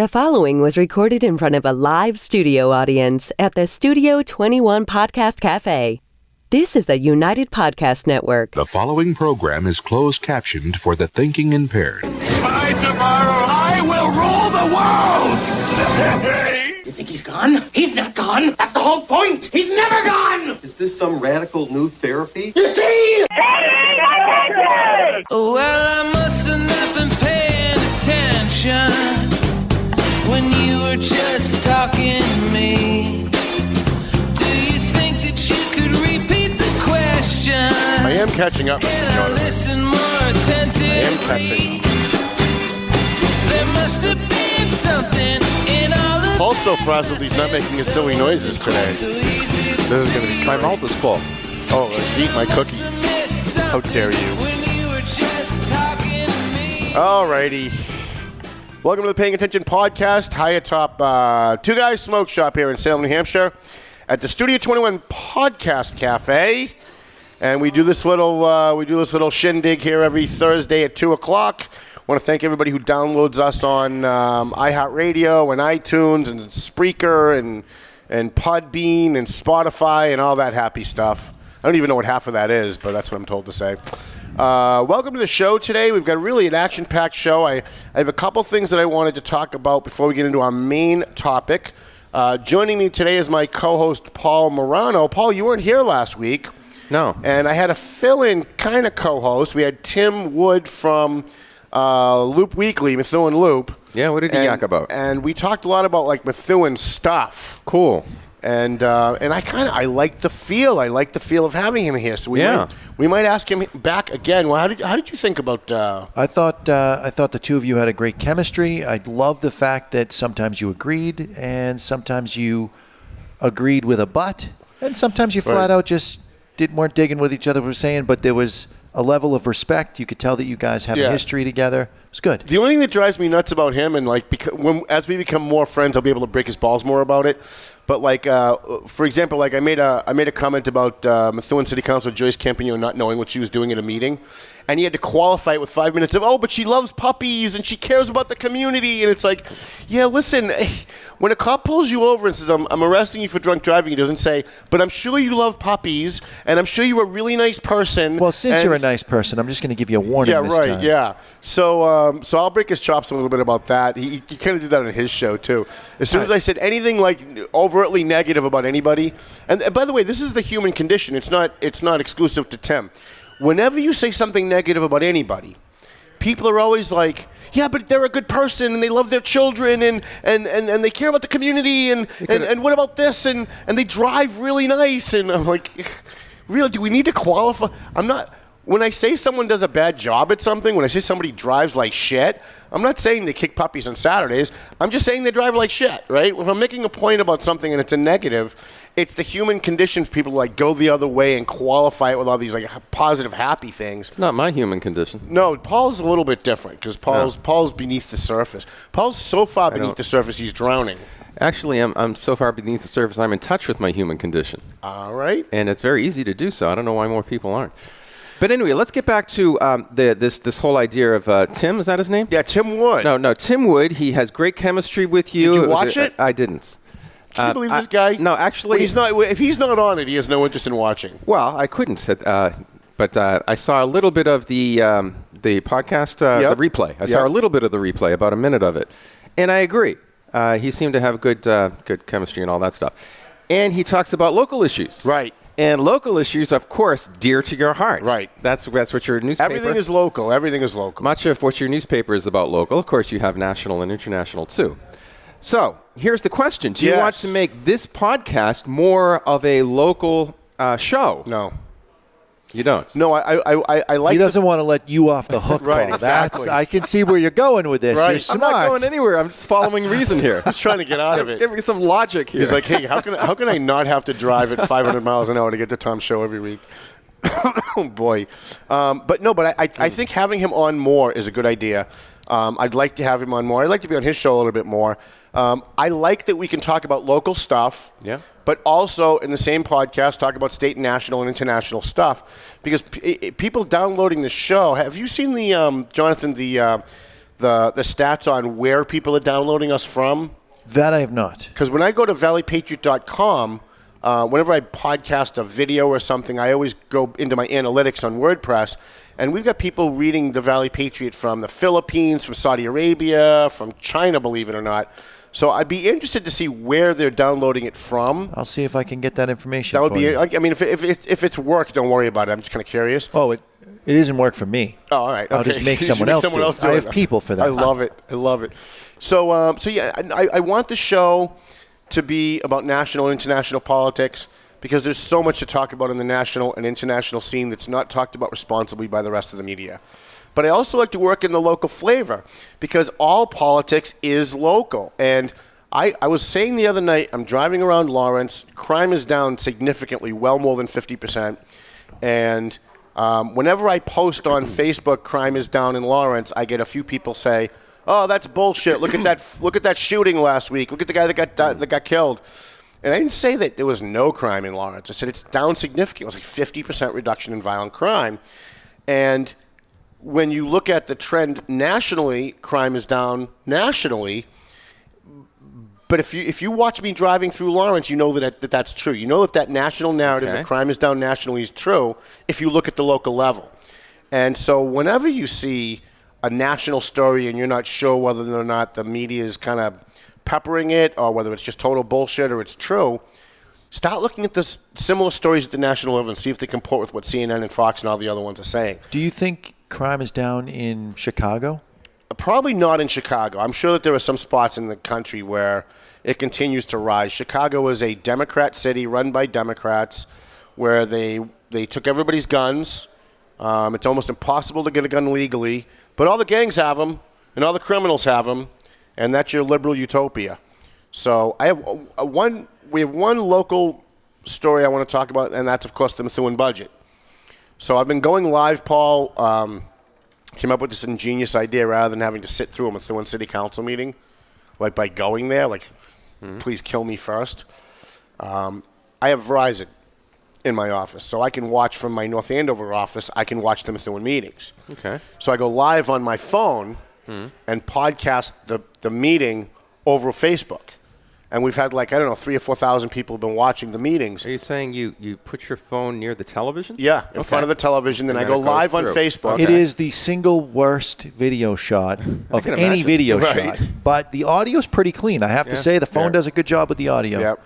The following was recorded in front of a live studio audience at the Studio 21 Podcast Cafe. This is the United Podcast Network. The following program is closed captioned for the thinking impaired. By tomorrow, I will rule the world! You think he's gone? He's not gone. That's the whole point. He's never gone. Is this some radical new therapy? You see? Well, I must have not been paying attention when you were just talking to me. Do you think that you could repeat the question? I am catching up, Mr. And I'll Jonathan. listen more attentively. I am catching up. There must have been something in all of Paul's so frazzled he's not making his silly noises today. This is going to be My mouth is full. Oh, let's eat my cookies. How dare you. Alrighty. Welcome to the Paying Attention Podcast. High atop Two Guys Smoke Shop here in Salem, New Hampshire at the Studio 21 Podcast Cafe. And we do this little shindig here every Thursday at 2 o'clock. I want to thank everybody who downloads us on iHeartRadio and iTunes and Spreaker and Podbean and Spotify and all that happy stuff. I don't even know what half of that is, but that's what I'm told to say. Welcome to the show today. We've got really an action-packed show. I have a couple things that I wanted to talk about before we get into our main topic. Joining me today is my co-host, Paul Morano. Paul, you weren't here last week. No. And I had a fill-in kind of co-host. We had Tim Wood from Loop Weekly, Methuen Loop. Yeah, what did he yak about? And we talked a lot about like Methuen stuff. Cool. And I like the feel. I like the feel of having him here. So we might ask him back again. Well, how did you think about? I thought the two of you had a great chemistry. I love the fact that sometimes you agreed and sometimes you agreed with a but, and sometimes you flat out just weren't digging what each other were saying. But there was a level of respect. You could tell that you guys have a history together. It was good. The only thing that drives me nuts about him, and as we become more friends, I'll be able to break his balls more about it. But for example, I made a comment about Methuen City Councilor Joyce Campagno not knowing what she was doing at a meeting, and he had to qualify it with 5 minutes of, but she loves puppies and she cares about the community, and it's like, yeah, listen, when a cop pulls you over and says, I'm arresting you for drunk driving, he doesn't say, but I'm sure you love puppies, and I'm sure you're a really nice person. Well, since you're a nice person, I'm just going to give you a warning this time. Yeah. So I'll break his chops a little bit about that. He kind of did that on his show, too. As soon as I said anything like overtly negative about anybody, and by the way, this is the human condition. It's not exclusive to Tim. Whenever you say something negative about anybody, people are always like, yeah, but they're a good person and they love their children and they care about the community and what about this and they drive really nice, and I'm like, really, do we need to qualify? When I say someone does a bad job at something, when I say somebody drives like shit, I'm not saying they kick puppies on Saturdays. I'm just saying they drive like shit, right? If I'm making a point about something and it's a negative, it's the human condition for people to go the other way and qualify it with all these positive, happy things. It's not my human condition. No, Paul's a little bit different because Paul's beneath the surface. Paul's so far beneath the surface he's drowning. Actually, I'm so far beneath the surface, I'm in touch with my human condition. All right. And it's very easy to do so. I don't know why more people aren't. But anyway, let's get back to this whole idea of Tim. Is that his name? Yeah, Tim Wood. No, Tim Wood. He has great chemistry with you. Did you watch it? I didn't. Can you believe this guy? No, actually. If he's not on it, he has no interest in watching. Well, I couldn't. But I saw a little bit of the podcast, the replay. I saw a little bit of the replay, about a minute of it. And I agree. He seemed to have good chemistry and all that stuff. And he talks about local issues. Right. And local issues, of course, dear to your heart. Right. That's what your newspaper... Everything is local. Everything is local. Much of what your newspaper is about local. Of course, you have national and international, too. So, here's the question. Do you want to make this podcast more of a local show? No. You don't? No, I like... He doesn't want to let you off the hook, Right, Paul. exactly. I can see where you're going with this. Right. You're smart. I'm not going anywhere. I'm just following reason here. He's trying to get out of it. Give me some logic here. He's like, hey, how can I not have to drive at 500 miles an hour to get to Tom's show every week? Oh, boy. But I think having him on more is a good idea. I'd like to have him on more. I'd like to be on his show a little bit more. I like that we can talk about local stuff. Yeah. But also in the same podcast talk about state, national, and international stuff. Because people downloading the show, have you seen the Jonathan, the the stats on where people are downloading us from? That I have not. Because when I go to valleypatriot.com, whenever I podcast a video or something, I always go into my analytics on WordPress, and we've got people reading the Valley Patriot from the Philippines, from Saudi Arabia, from China, believe it or not. So I'd be interested to see where they're downloading it from. I'll see if I can get that information. That would be. I mean, if it's work, don't worry about it. I'm just kind of curious. Oh, it isn't work for me. Oh, all right. I'll just make someone else do it. I have people for that. I love it. So yeah, I want the show to be about national and international politics because there's so much to talk about in the national and international scene that's not talked about responsibly by the rest of the media. But I also like to work in the local flavor because all politics is local. And I was saying the other night, I'm driving around Lawrence. Crime is down significantly, well more than 50%. And whenever I post on Facebook, crime is down in Lawrence, I get a few people say, "Oh, that's bullshit. Look at that shooting last week. Look at the guy that got killed." And I didn't say that there was no crime in Lawrence. I said it's down significantly. It was like 50% reduction in violent crime. And when you look at the trend nationally, crime is down nationally. But if you watch me driving through Lawrence, you know that's true. You know that national narrative that crime is down nationally is true if you look at the local level. And so whenever you see a national story and you're not sure whether or not the media is kind of peppering it or whether it's just total bullshit or it's true, start looking at the similar stories at the national level and see if they comport with what CNN and Fox and all the other ones are saying. Do you think crime is down in Chicago? Probably not in Chicago. I'm sure that there are some spots in the country where it continues to rise. Chicago is a Democrat city run by Democrats where they took everybody's guns. It's almost impossible to get a gun legally, but all the gangs have them and all the criminals have them, and that's your liberal utopia. So I have we have one local story I want to talk about, and that's, of course, the Methuen budget. So I've been going live, Paul. Came up with this ingenious idea rather than having to sit through a Methuen City Council meeting, like by going there, please kill me first. I have Verizon in my office, so I can watch from my North Andover office. I can watch the Methuen meetings. Okay. So I go live on my phone and podcast the meeting over Facebook. And we've had 3,000 or 4,000 people have been watching the meetings. Are you saying you put your phone near the television? Yeah, in front of the television. Then I go live on Facebook. It is the single worst video shot of any video shot. But the audio's pretty clean. I have to say the phone does a good job with the audio. Yep.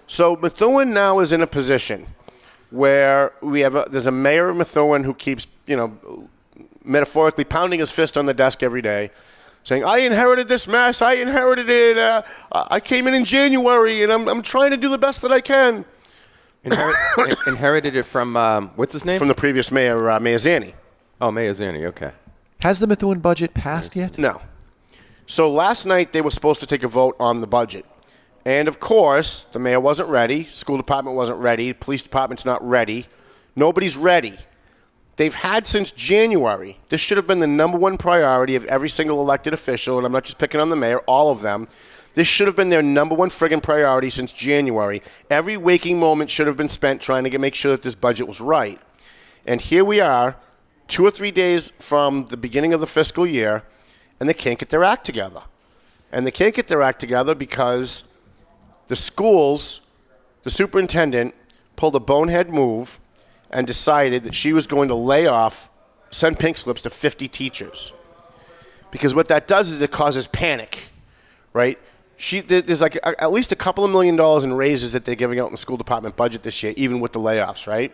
So Methuen now is in a position where there's a mayor of Methuen who keeps, metaphorically pounding his fist on the desk every day, saying, "I inherited this mess. I inherited it. I came in January, and I'm trying to do the best that I can." Inherited it from what's his name? From the previous mayor, Mayor Zanni. Oh, Mayor Zanni. Okay. Has the Methuen budget passed yet? No. So last night they were supposed to take a vote on the budget, and of course the mayor wasn't ready. School department wasn't ready. Police department's not ready. Nobody's ready. They've had since January. This should have been the number one priority of every single elected official, and I'm not just picking on the mayor, all of them. This should have been their number one friggin' priority since January. Every waking moment should have been spent trying to make sure that this budget was right. And here we are, 2 or 3 days from the beginning of the fiscal year, and they can't get their act together. And they can't get their act together because the schools, the superintendent, pulled a bonehead move and decided that she was going to send pink slips to 50 teachers. Because what that does is it causes panic, right? There's at least a couple of $1 million in raises that they're giving out in the school department budget this year, even with the layoffs, right?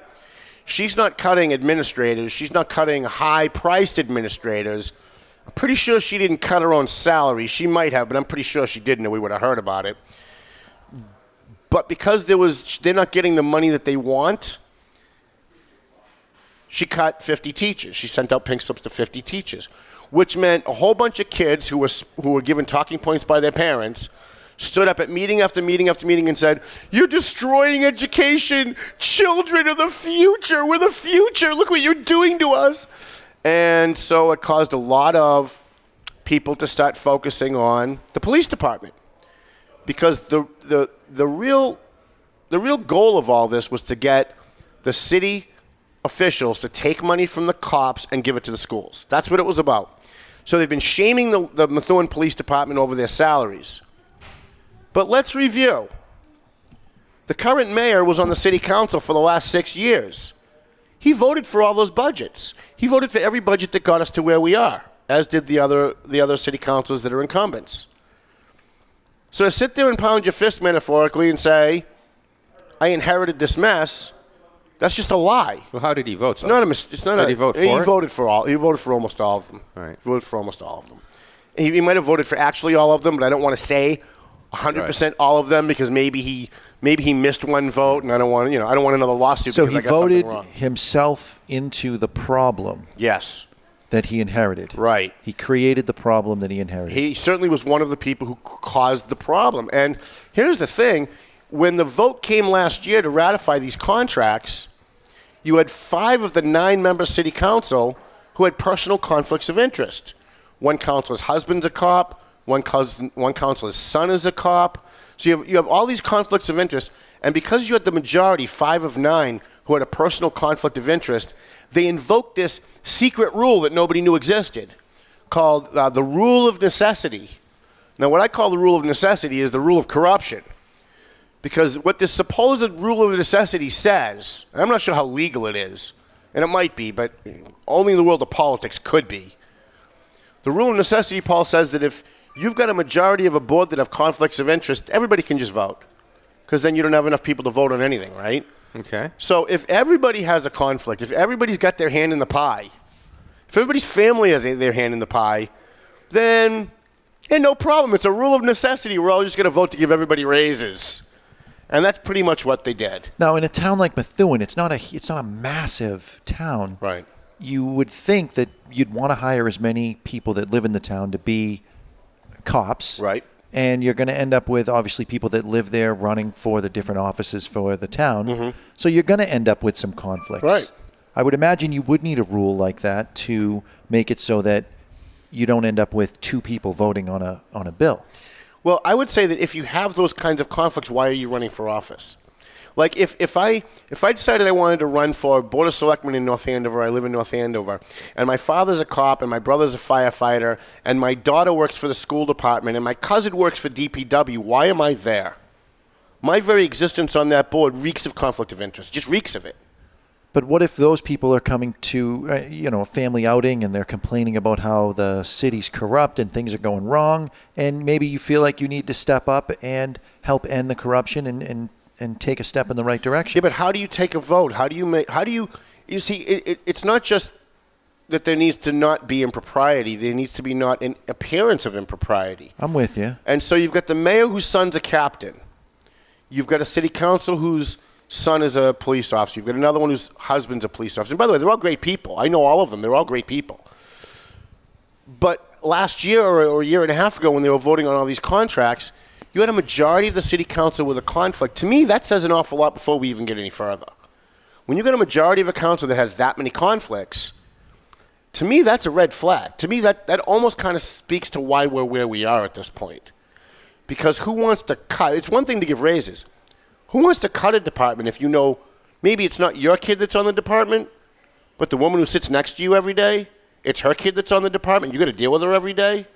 She's not cutting administrators. She's not cutting high-priced administrators. I'm pretty sure she didn't cut her own salary. She might have, but I'm pretty sure she didn't, and we would have heard about it. But because they're not getting the money that they want, she cut 50 teachers. She sent out pink slips to 50 teachers, which meant a whole bunch of kids who were given talking points by their parents stood up at meeting after meeting after meeting and said, "You're destroying education. Children are the future. We're the future. Look what you're doing to us." And so it caused a lot of people to start focusing on the police department, because the real goal of all this was to get the city officials to take money from the cops and give it to the schools. That's what it was about. So they've been shaming the Methuen Police Department over their salaries. But let's review. The current mayor was on the city council for the last 6 years. He voted for all those budgets. He voted for every budget that got us to where we are, as did the other city councilors that are incumbents. So to sit there and pound your fist metaphorically and say, I inherited this mess, that's just a lie. Well, how did he vote? It's not a. Did he vote for it? He voted for all. He voted for almost all of them. All right. He voted for almost all of them. He might have voted for actually all of them, but I don't want to say 100% all of them because maybe he missed one vote, and I don't want another lawsuit. So because he I got voted something wrong. himself into the problem. Yes. That he inherited. Right. He created the problem that he inherited. He certainly was one of the people who caused the problem. And here's the thing. When the vote came last year to ratify these contracts, you had 5 of the 9-member city council who had personal conflicts of interest. One councilor's husband's a cop. One councilor's son is a cop. So you have all these conflicts of interest. And because you had the majority, 5 of 9, who had a personal conflict of interest, they invoked this secret rule that nobody knew existed called the rule of necessity. Now, what I call the rule of necessity is the rule of corruption. Because what this supposed rule of necessity says, and I'm not sure how legal it is, and it might be, but only in the world of politics could be. The rule of necessity, Paul, says that if you've got a majority of a board that have conflicts of interest, everybody can just vote. Because then you don't have enough people to vote on anything, right? Okay. So if everybody has a conflict, if everybody's got their hand in the pie, if everybody's family has their hand in the pie, then no problem. It's a rule of necessity. We're all just going to vote to give everybody raises. And that's pretty much what they did. Now, in a town like Methuen, it's not a massive town. Right. You would think that you'd want to hire as many people that live in the town to be cops. Right. And you're going to end up with, obviously, people that live there running for the different offices for the town. Mm-hmm. So you're going to end up with some conflicts. Right. I would imagine you would need a rule like that to make it so that you don't end up with 2 people voting on a bill. Well, I would say that if you have those kinds of conflicts, why are you running for office? Like if I decided I wanted to run for Board of Selectmen in North Andover, I live in North Andover, and my father's a cop and my brother's a firefighter and my daughter works for the school department and my cousin works for DPW, why am I there? My very existence on that board reeks of conflict of interest, just reeks of it. But what if those people are coming to, a family outing and they're complaining about how the city's corrupt and things are going wrong, and maybe you feel like you need to step up and help end the corruption and take a step in the right direction? Yeah, but how do you take a vote? You see, it's not just that there needs to not be impropriety. There needs to be not an appearance of impropriety. I'm with you. And so you've got the mayor whose son's a captain. You've got a city council whose son is a police officer. You've got another one whose husband's a police officer. And by the way, they're all great people. I know all of them. They're all great people. But last year or a year and a half ago when they were voting on all these contracts, you had a majority of the city council with a conflict. To me, that says an awful lot before we even get any further. When you get a majority of a council that has that many conflicts, to me, that's a red flag. To me, that almost kind of speaks to why we're where we are at this point. Because who wants to cut? It's one thing to give raises. Who wants to cut a department if you know maybe it's not your kid that's on the department, but the woman who sits next to you every day, it's her kid that's on the department. You got to deal with her every day.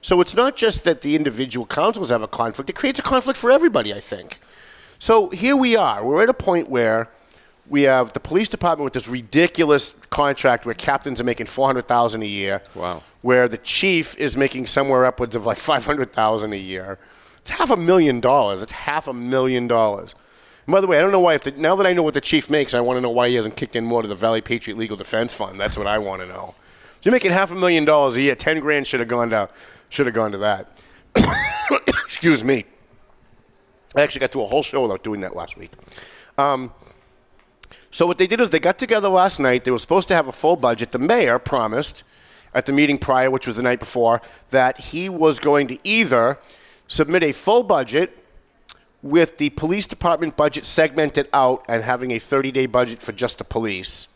So it's not just that the individual councils have a conflict. It creates a conflict for everybody, I think. So here we are. We're at a point where we have the police department with this ridiculous contract where captains are making $400,000 a year. Wow. Where the chief is making somewhere upwards of like $500,000 a year. It's $500,000. It's $500,000. And by the way, I don't know why. Now that I know what the chief makes, I want to know why he hasn't kicked in more to the Valley Patriot Legal Defense Fund. That's what I want to know. If you're making $500,000 a year, $10,000 should have gone to that. Excuse me. I actually got through a whole show without doing that last week. So what they did is they got together last night. They were supposed to have a full budget. The mayor promised at the meeting prior, which was the night before, that he was going to either submit a full budget with the police department budget segmented out and having a 30-day budget for just the police,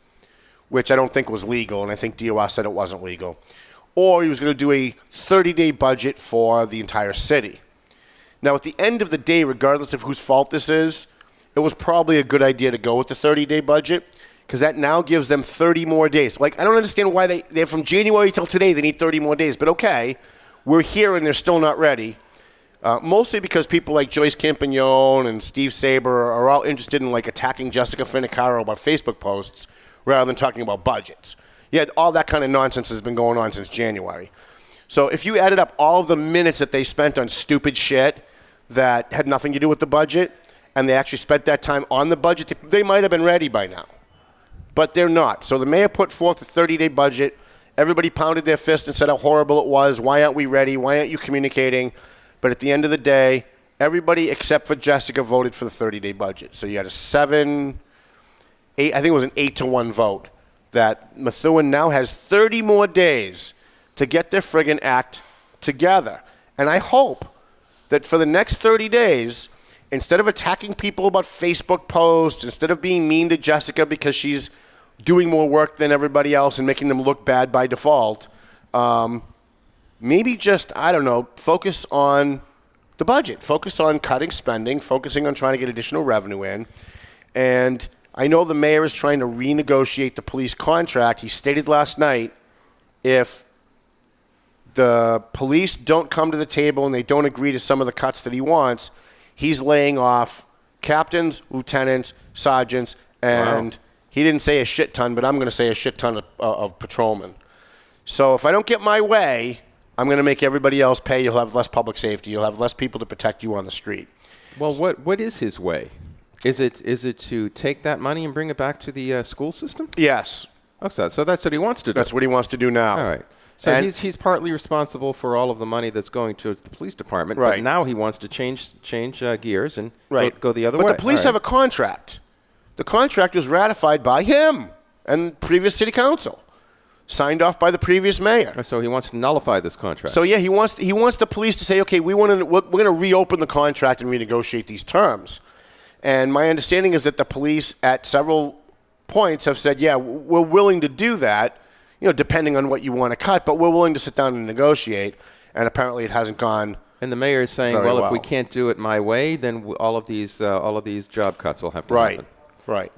which I don't think was legal, and I think DOR said it wasn't legal. Or he was going to do a 30-day budget for the entire city. Now, at the end of the day, regardless of whose fault this is, it was probably a good idea to go with the 30-day budget because that now gives them 30 more days. Like, I don't understand why they're from January till today, they need 30 more days. But okay, we're here and they're still not ready. Mostly because people like Joyce Campagnon and Steve Saber are all interested in, like, attacking Jessica Finicaro about Facebook posts rather than talking about budgets. Yeah, all that kind of nonsense has been going on since January. So if you added up all of the minutes that they spent on stupid shit that had nothing to do with the budget, and they actually spent that time on the budget, they might have been ready by now. But they're not. So the mayor put forth a 30-day budget. Everybody pounded their fist and said how horrible it was. Why aren't we ready? Why aren't you communicating? But at the end of the day, everybody except for Jessica voted for the 30-day budget. So you had a 7-8, I think it was an 8-1 vote, that Methuen now has 30 more days to get their friggin' act together. And I hope that for the next 30 days, instead of attacking people about Facebook posts, instead of being mean to Jessica because she's doing more work than everybody else and making them look bad by default, maybe just, I don't know, focus on the budget, focus on cutting spending, focusing on trying to get additional revenue in. And I know the mayor is trying to renegotiate the police contract. He stated last night if the police don't come to the table and they don't agree to some of the cuts that he wants, he's laying off captains, lieutenants, sergeants, and he didn't say a shit ton, but I'm going to say a shit ton of patrolmen. So if I don't get my way, I'm going to make everybody else pay. You'll have less public safety. You'll have less people to protect you on the street. Well, what is his way? Is it to take that money and bring it back to the school system? Yes. Oh, so that's what he wants to do. That's what he wants to do now. All right. So he's partly responsible for all of the money that's going to the police department, right. But now he wants to change gears and right. go the other way. But the police have a contract. The contract was ratified by him and previous city council, signed off by the previous mayor. So he wants to nullify this contract. So yeah, he wants the police to say, okay, we're going to reopen the contract and renegotiate these terms. And my understanding is that the police at several points have said, yeah, we're willing to do that, depending on what you want to cut, but we're willing to sit down and negotiate. And apparently it hasn't gone. And the mayor is saying, well, if we can't do it my way, then all of these job cuts will have to happen. Right.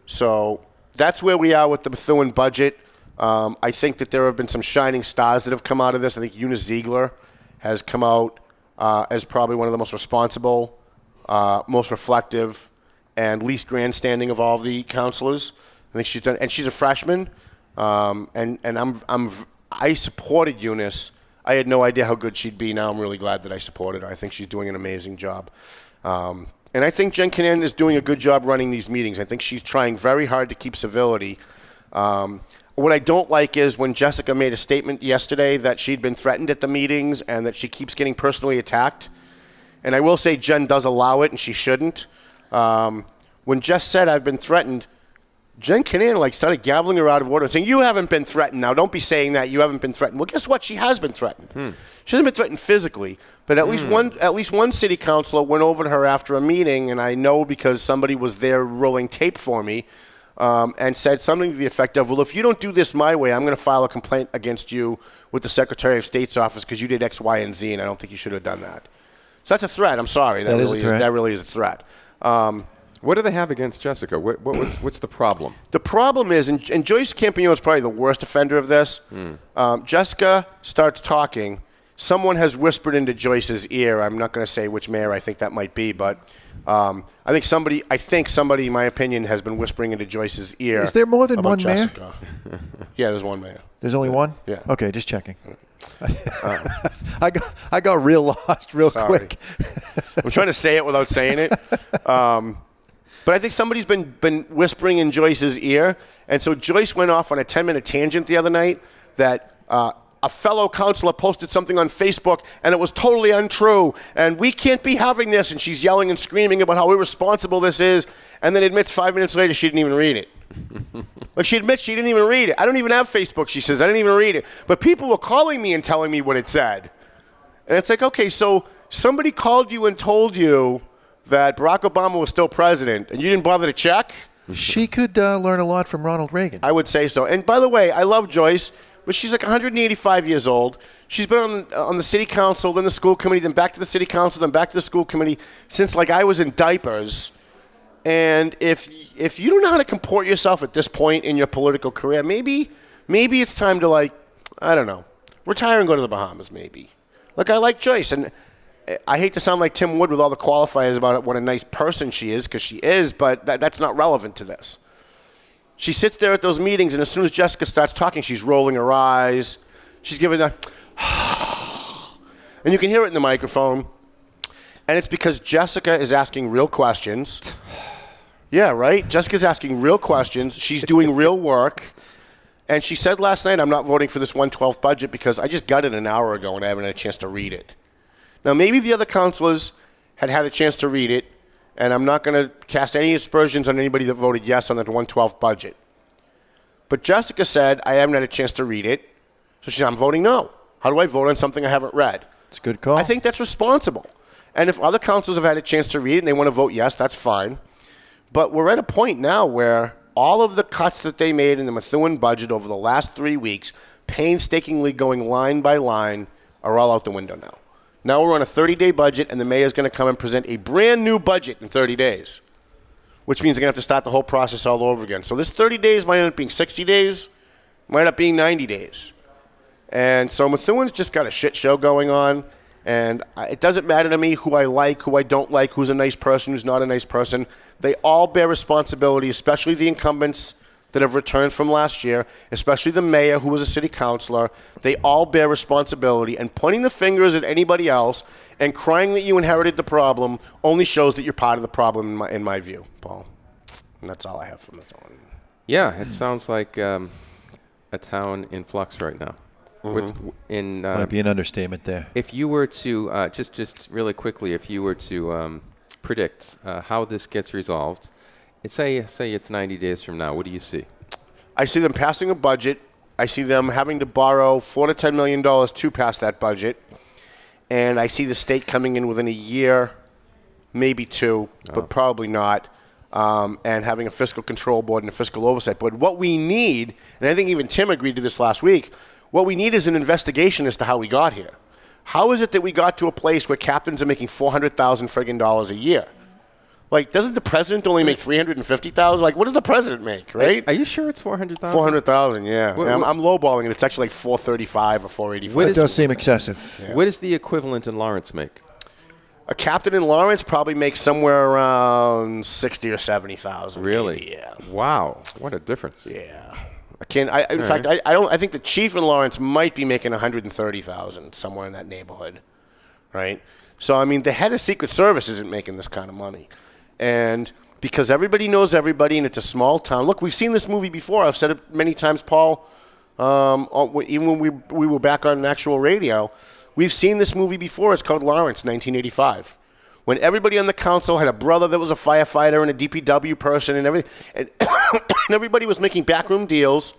So that's where we are with the Methuen budget. I think that there have been some shining stars that have come out of this. I think Eunice Ziegler has come out as probably one of the most responsible, most reflective, and least grandstanding of all the counselors. I think she's done, and she's a freshman. I supported Eunice. I had no idea how good she'd be. Now I'm really glad that I supported her. I think she's doing an amazing job. And I think Jen Kinnan is doing a good job running these meetings. I think she's trying very hard to keep civility. What I don't like is when Jessica made a statement yesterday that she'd been threatened at the meetings and that she keeps getting personally attacked. And I will say Jen does allow it, and she shouldn't. When Jess said, I've been threatened, Jen Kinnan started gaveling her out of order and saying, you haven't been threatened now. Don't be saying that. You haven't been threatened. Well, guess what? She has been threatened. She hasn't been threatened physically, but at least one city councilor went over to her after a meeting, and I know because somebody was there rolling tape for me, and said something to the effect of, well, if you don't do this my way, I'm going to file a complaint against you with the Secretary of State's office because you did X, Y, and Z, and I don't think you should have done that. So that's a threat. I'm sorry. That really is a threat. What do they have against Jessica? What's the problem? The problem is, and Joyce Campagnon is probably the worst offender of this. Jessica starts talking. Someone has whispered into Joyce's ear. I'm not going to say which mayor I think that might be, but I think somebody, in my opinion, has been whispering into Joyce's ear. Is there more than one Jessica. Mayor? Yeah, there's one mayor. There's only one? Yeah. Okay, just checking. I got real lost real quick. I'm trying to say it without saying it. But I think somebody's been whispering in Joyce's ear. And so Joyce went off on a 10-minute tangent the other night that a fellow counselor posted something on Facebook and it was totally untrue. And we can't be having this. And she's yelling and screaming about how irresponsible this is. And then admits 5 minutes later she didn't even read it. She admits she didn't even read it. I don't even have Facebook, she says. I didn't even read it. But people were calling me and telling me what it said. And it's like, okay, so somebody called you and told you that Barack Obama was still president, and you didn't bother to check? She could learn a lot from Ronald Reagan. I would say so. And by the way, I love Joyce, but she's like 185 years old. She's been on the city council, then the school committee, then back to the city council, then back to the school committee since I was in diapers. And if you don't know how to comport yourself at this point in your political career, maybe it's time to, like, I don't know, retire and go to the Bahamas, maybe. Look, I like Joyce, and I hate to sound like Tim Wood with all the qualifiers about what a nice person she is, because she is, but that's not relevant to this. She sits there at those meetings, and as soon as Jessica starts talking, she's rolling her eyes. She's giving a... and you can hear it in the microphone. And it's because Jessica is asking real questions. Yeah, right? Jessica's asking real questions. She's doing real work. And she said last night, I'm not voting for this 112 budget because I just got it an hour ago and I haven't had a chance to read it. Now, maybe the other councilors had a chance to read it, and I'm not going to cast any aspersions on anybody that voted yes on that 112 budget. But Jessica said, I haven't had a chance to read it, so she said, I'm voting no. How do I vote on something I haven't read? It's a good call. I think that's responsible. And if other councilors have had a chance to read it and they want to vote yes, that's fine. But we're at a point now where all of the cuts that they made in the Methuen budget over the last 3 weeks, painstakingly going line by line, are all out the window now. Now we're on a 30-day budget, and the mayor's going to come and present a brand new budget in 30 days, which means they're going to have to start the whole process all over again. So this 30 days might end up being 60 days, might end up being 90 days. And so Methuen's just got a shit show going on, and it doesn't matter to me who I like, who I don't like, who's a nice person, who's not a nice person. They all bear responsibility, especially the incumbents that have returned from last year, especially the mayor who was a city councilor. They all bear responsibility, and pointing the fingers at anybody else and crying that you inherited the problem only shows that you're part of the problem in my view, Paul. And that's all I have from the phone. Yeah, it sounds like a town in flux right now. Might be an understatement there. If you were to, just really quickly, if you were to predict how this gets resolved, say it's 90 days from now, what do you see? I see them passing a budget. I see them having to borrow $4 to $10 million to pass that budget. And I see the state coming in within a year, maybe two, but probably not, and having a fiscal control board and a fiscal oversight board. What we need, and I think even Tim agreed to this last week, what we need is an investigation as to how we got here. How is it that we got to a place where captains are making $400,000 friggin' dollars a year? Like, doesn't the president only make $350,000? Like, what does the president make, right? Are you sure it's $400,000? $400,000, yeah. I'm lowballing it. It's actually like $435 or $485. It does seem excessive. Yeah. What does the equivalent in Lawrence make? A captain in Lawrence probably makes somewhere around $60,000 or $70,000. Really? Maybe, yeah. Wow, what a difference. Yeah. I think the chief in Lawrence might be making $130,000 somewhere in that neighborhood, right? So I mean, the head of Secret Service isn't making this kind of money. And because everybody knows everybody and it's a small town. Look, we've seen this movie before. I've said it many times, Paul, even when we were back on actual radio. We've seen this movie before. It's called Lawrence, 1985. When everybody on the council had a brother that was a firefighter and a DPW person and everything. And everybody was making backroom deals.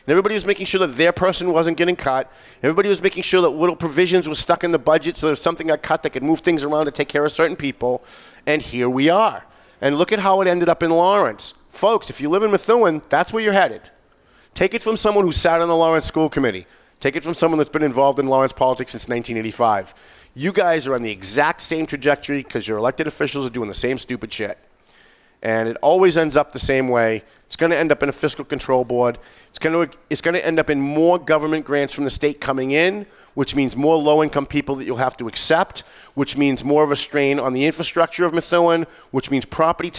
And everybody was making sure that their person wasn't getting cut. Everybody was making sure that little provisions were stuck in the budget so if something got cut, they could move things around to take care of certain people. And here we are. And look at how it ended up in Lawrence. Folks, if you live in Methuen, that's where you're headed. Take it from someone who sat on the Lawrence School Committee. Take it from someone that's been involved in Lawrence politics since 1985. You guys are on the exact same trajectory because your elected officials are doing the same stupid shit. And it always ends up the same way. It's going to end up in a fiscal control board. It's going to end up in more government grants from the state coming in, which means more low-income people that you'll have to accept, which means more of a strain on the infrastructure of Methuen, which means property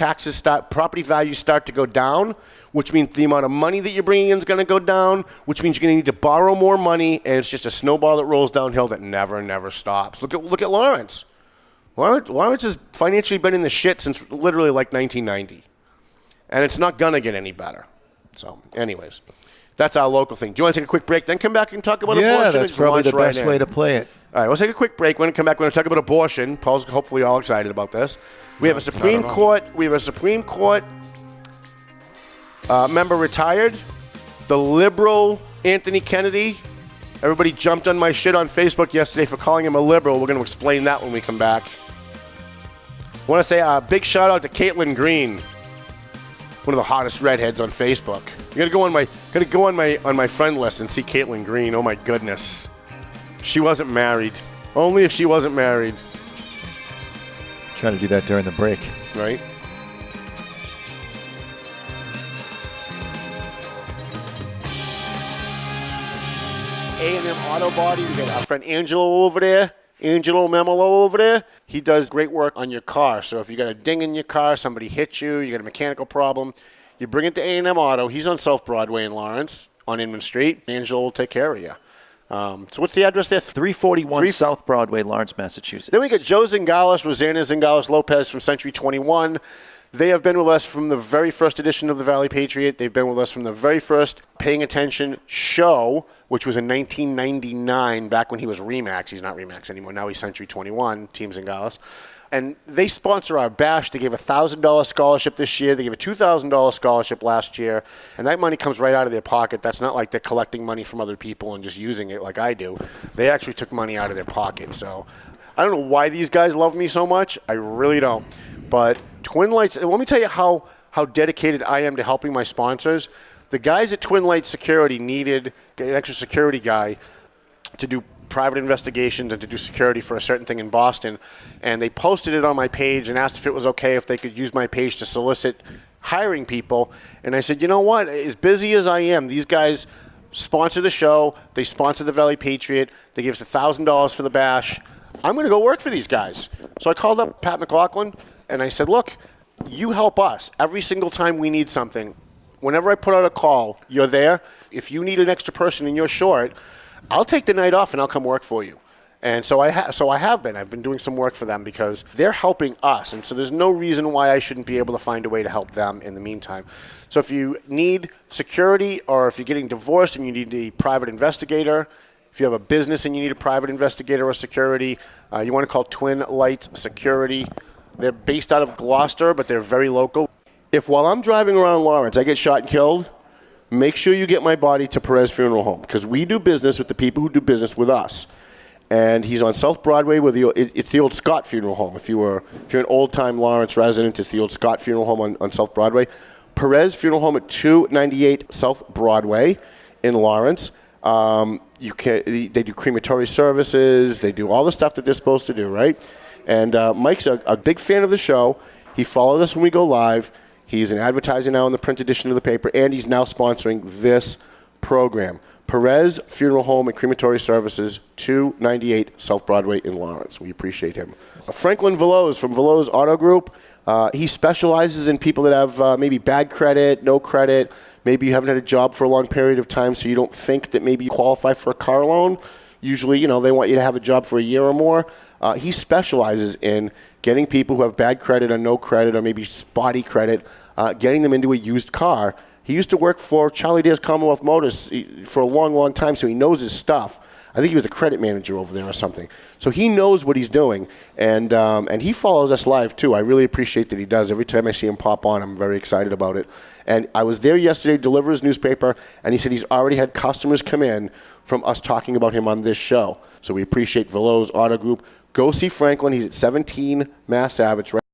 values start to go down, which means the amount of money that you're bringing in is going to go down, which means you're going to need to borrow more money, and it's just a snowball that rolls downhill that never stops. Look at Lawrence. Lawrence has financially been in the shit since literally like 1990. And it's not going to get any better. So, anyways, that's our local thing. Do you want to take a quick break, then come back and talk about abortion? Yeah, that's probably the best way to play it. All right, we'll take a quick break. When we come back, we're going to talk about abortion. Paul's hopefully all excited about this. We have a Supreme Court member retired. The liberal Anthony Kennedy. Everybody jumped on my shit on Facebook yesterday for calling him a liberal. We're going to explain that when we come back. I want to say a big shout out to Caitlin Green, one of the hottest redheads on Facebook. You gotta go on my friend list and see Caitlin Green. Oh my goodness, she wasn't married. Only if she wasn't married. Trying to do that during the break, right? Auto Body. We got our friend Angelo over there. Angelo Memolo over there. He does great work on your car. So if you got a ding in your car, somebody hit you, you got a mechanical problem, you bring it to A&M Auto. He's on South Broadway in Lawrence on Inman Street. Angelo will take care of you. So what's the address there? 341 South Broadway, Lawrence, Massachusetts. Then we got Joe Zingales, Rosanna Zingales-Lopez from Century 21. They have been with us from the very first edition of the Valley Patriot. They've been with us from the very first Paying Attention show, which was in 1999, back when he was Remax. He's not Remax anymore. Now he's Century 21, Team Zingales. And they sponsor our bash. They gave a $1,000 scholarship this year. They gave a $2,000 scholarship last year. And that money comes right out of their pocket. That's not like they're collecting money from other people and just using it like I do. They actually took money out of their pocket. So I don't know why these guys love me so much. I really don't. But Twin Lights, let me tell you how dedicated I am to helping my sponsors. The guys at Twin Lights Security needed an extra security guy to do private investigations and to do security for a certain thing in Boston. And they posted it on my page and asked if it was okay if they could use my page to solicit hiring people. And I said, you know what? As busy as I am, these guys sponsor the show. They sponsor the Valley Patriot. They give us $1,000 for the bash. I'm going to go work for these guys. So I called up Pat McLaughlin and I said, look, you help us every single time we need something. Whenever I put out a call, you're there. If you need an extra person and you're short, I'll take the night off and I'll come work for you. And so I have been. I've been doing some work for them because they're helping us. And so there's no reason why I shouldn't be able to find a way to help them in the meantime. So if you need security or if you're getting divorced and you need a private investigator, if you have a business and you need a private investigator or security, you want to call Twin Lights Security. They're based out of Gloucester, but they're very local. If while I'm driving around Lawrence, I get shot and killed, make sure you get my body to Perez Funeral Home because we do business with the people who do business with us. And he's on South Broadway with it's the old Scott Funeral Home. If you're an old-time Lawrence resident, it's the old Scott Funeral Home on South Broadway. Perez Funeral Home at 298 South Broadway in Lawrence. They do crematory services. They do all the stuff that they're supposed to do, right? And Mike's a big fan of the show. He followed us when we go live. He's an advertiser now in the print edition of the paper, and he's now sponsoring this program. Perez Funeral Home and Crematory Services, 298 South Broadway in Lawrence. We appreciate him. Franklin Veloz from Veloz Auto Group. He specializes in people that have maybe bad credit, no credit. Maybe you haven't had a job for a long period of time, so you don't think that maybe you qualify for a car loan. Usually, they want you to have a job for a year or more. He specializes in getting people who have bad credit or no credit or maybe spotty credit, getting them into a used car. He used to work for Charlie Dare's Commonwealth Motors for a long, long time, so he knows his stuff. I think he was the credit manager over there or something. So he knows what he's doing, and he follows us live, too. I really appreciate that he does. Every time I see him pop on, I'm very excited about it. And I was there yesterday to deliver his newspaper, and he said he's already had customers come in from us talking about him on this show. So we appreciate Veloz Auto Group. Go see Franklin. He's at 17 Mass Ave. It's right